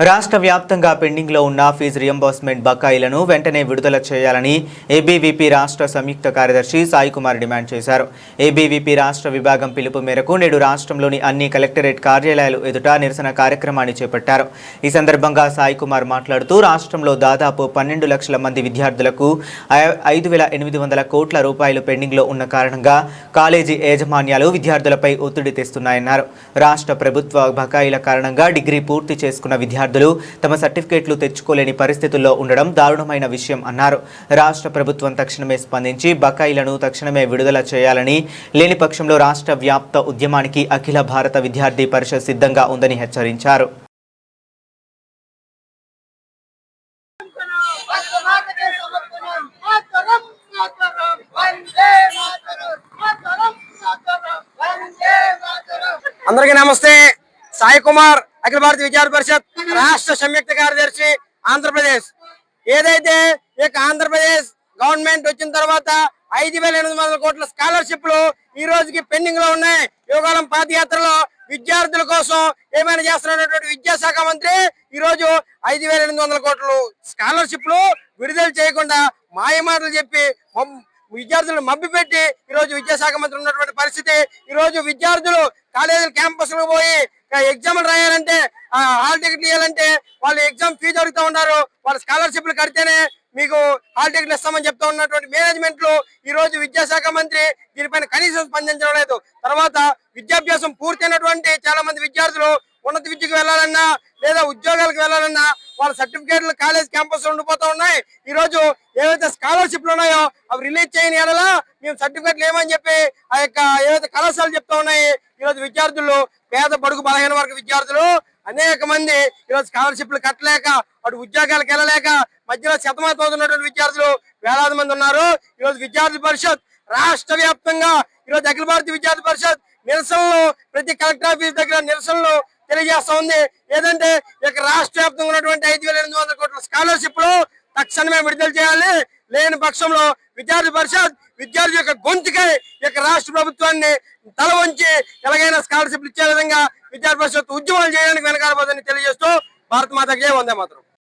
రాష్ట్ర వ్యాప్తంగా పెండింగ్లో ఉన్న ఫీజు రియంబర్స్మెంట్ బకాయిలను వెంటనే విడుదల చేయాలని ఏబీవీపీ రాష్ట్ర సంయుక్త కార్యదర్శి సాయి కుమార్ డిమాండ్ చేశారు. ఏబీవీపీ రాష్ట్ర విభాగం పిలుపు మేరకు నేడు రాష్ట్రంలోని అన్ని కలెక్టరేట్ కార్యాలయాలు ఎదుట నిరసన కార్యక్రమాన్ని చేపట్టారు. ఈ సందర్భంగా సాయి కుమార్ మాట్లాడుతూ రాష్ట్రంలో దాదాపు 12 లక్షల మంది విద్యార్థులకు 5,800 కోట్ల రూపాయలు పెండింగ్లో ఉన్న కారణంగా కాలేజీ యాజమాన్యాలు విద్యార్థులపై ఒత్తిడి తెస్తున్నాయన్నారు. రాష్ట్ర ప్రభుత్వ బకాయిల కారణంగా డిగ్రీ పూర్తి చేసుకున్న విద్యార్థులు తమ సర్టిఫికేట్లు తెచ్చుకోలేని పరిస్థితుల్లో ఉండడం దారుణమైన విషయం అన్నారు. రాష్ట్ర ప్రభుత్వం తక్షణమే స్పందించి బకాయిలను తక్షణమే విడుదల చేయాలని, లేని పక్షంలో రాష్ట్ర వ్యాప్త ఉద్యమానికి అఖిల భారత విద్యార్థి పరిషత్ సిద్ధంగా ఉందని హెచ్చరించారు. అందరికీ నమస్తే. సాయి కుమార్, అఖిల భారత విద్యార్థి పరిషత్ రాష్ట్ర సంయుక్త కార్యదర్శి, ఆంధ్రప్రదేశ్. ఏదైతే ఇక ఆంధ్రప్రదేశ్ గవర్నమెంట్ వచ్చిన తర్వాత 5,800 కోట్ల స్కాలర్షిప్లు ఈ రోజుకి పెండింగ్ లో ఉన్నాయి. యోగాలం పాదయాత్రలో విద్యార్థుల కోసం ఏమైనా చేస్తున్నటువంటి విద్యాశాఖ మంత్రి ఈ రోజు 5,800 కోట్లు స్కాలర్షిప్లు విడుదల చేయకుండా మాయమాటలు చెప్పి విద్యార్థులను మభ్యపెట్టి ఈ రోజు విద్యాశాఖ మంత్రి ఉన్నటువంటి పరిస్థితి. ఈ రోజు విద్యార్థులు కాలేజీల క్యాంపస్లకు పోయి ఎగ్జామ్లు రాయాలంటే, హాల్ టికెట్లు ఇవ్వాలంటే వాళ్ళు ఎగ్జామ్ ఫీజు అడుగుతూ ఉన్నారు. వాళ్ళు స్కాలర్షిప్లు కడితేనే మీకు హాల్ టికెట్లు ఇస్తామని చెప్తా ఉన్నటువంటి మేనేజ్మెంట్లు ఈ రోజు విద్యాశాఖ మంత్రి దీనిపైన కనీసం స్పందించడం లేదు. తర్వాత విద్యాభ్యాసం పూర్తయినటువంటి చాలా మంది విద్యార్థులు ఉన్నత విద్యకు వెళ్ళాలన్నా లేదా ఉద్యోగాలకు వెళ్ళాలన్నా వాళ్ళ సర్టిఫికేట్లు కాలేజ్ క్యాంపస్ లో ఉండిపోతా ఉన్నాయి. ఈ రోజు ఏవైతే స్కాలర్షిప్లు ఉన్నాయో అవి రిలీజ్ చేయని ఎడలా మేము సర్టిఫికేట్లు ఏమని చెప్పి ఆ యొక్క ఏవైతే కళాశాలలు చెప్తా ఉన్నాయి. ఈ రోజు విద్యార్థులు, పేద బడుగు బలహీన వర్గ విద్యార్థులు అనేక మంది ఈరోజు స్కాలర్షిప్లు కట్టలేక అటు ఉద్యోగాలకు వెళ్ళలేక మధ్యలో శతమవుతున్నటువంటి విద్యార్థులు వేలాది మంది ఉన్నారు. ఈరోజు విద్యార్థి పరిషత్ రాష్ట్ర వ్యాప్తంగా ఈరోజు అఖిల భారత విద్యార్థి పరిషత్ నిరసనలు ప్రతి కలెక్టర్ ఆఫీస్ దగ్గర నిరసనలు తెలియజేస్తా ఉంది. ఏదంటే ఇక రాష్ట్ర వ్యాప్తంగా ఉన్నటువంటి 5,800 కోట్ల స్కాలర్షిప్లు తక్షణమే విడుదల చేయాలి. లేని పక్షంలో విద్యార్థి పరిషత్ విద్యార్థి యొక్క గొంతుకై ఇక రాష్ట్ర ప్రభుత్వాన్ని తల వంచి ఎలాగైనా స్కాలర్షిప్లు ఇచ్చే విధంగా విద్యార్థి పరిషత్ ఉద్యమాలు చేయడానికి వెనకాలబోదని తెలియజేస్తూ భారత మాతకి జై, వందే మాతరం.